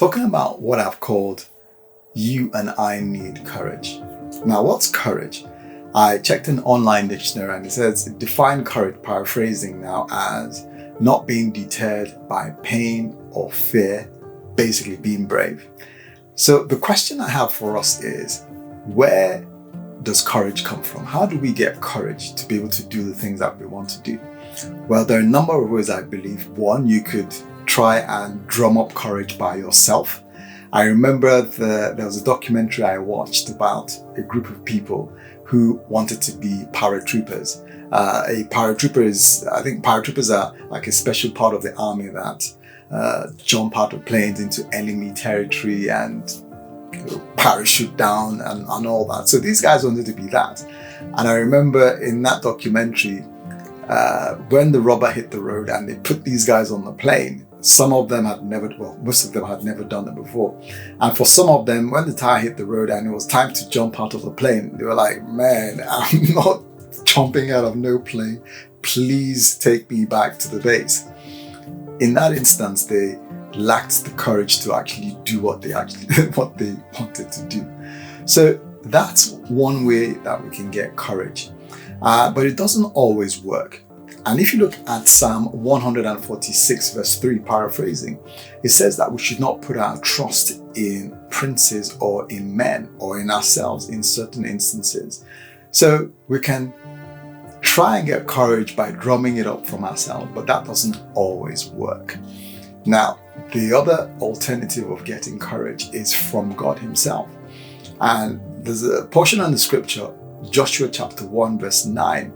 talking about what I've called You and I Need Courage. Now, what's courage? I checked an online dictionary and it says define courage, paraphrasing now, as not being deterred by pain or fear, basically being brave. So the question I have for us is, where does courage come from? How do we get courage to be able to do the things that we want to do? Well, there are a number of ways, I believe. One, you could try and drum up courage by yourself. I remember there was a documentary I watched about a group of people who wanted to be paratroopers. I think paratroopers are like a special part of the army that jump out of planes into enemy territory and parachute down and all that. So these guys wanted to be that. And I remember in that documentary, when the rubber hit the road and they put these guys on the plane, most of them had never done it before. And for some of them, when the tire hit the road and it was time to jump out of the plane, they were like, man, I'm not jumping out of no plane. Please take me back to the base. In that instance, they lacked the courage to actually do what they wanted to do. So that's one way that we can get courage. But it doesn't always work. And if you look at Psalm 146 verse 3, paraphrasing, it says that we should not put our trust in princes or in men or in ourselves in certain instances. So we can try and get courage by drumming it up from ourselves, but that doesn't always work. Now, the other alternative of getting courage is from God himself. And there's a portion in the scripture, Joshua chapter 1 verse 9,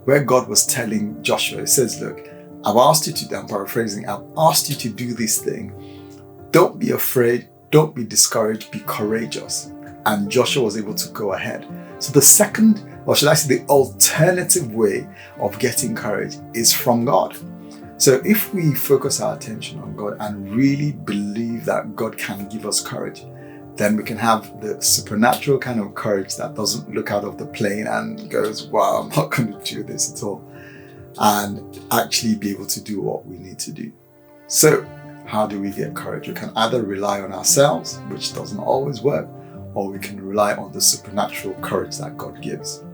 where God was telling Joshua, it says, look, I'm paraphrasing, I've asked you to do this thing. Don't be afraid, don't be discouraged, be courageous. And Joshua was able to go ahead. So the second, or should I say the alternative way of getting courage is from God. So if we focus our attention on God and really believe that God can give us courage, then we can have the supernatural kind of courage that doesn't look out of the plane and goes, wow, I'm not going to do this at all, and actually be able to do what we need to do. So how do we get courage? We can either rely on ourselves, which doesn't always work, or we can rely on the supernatural courage that God gives.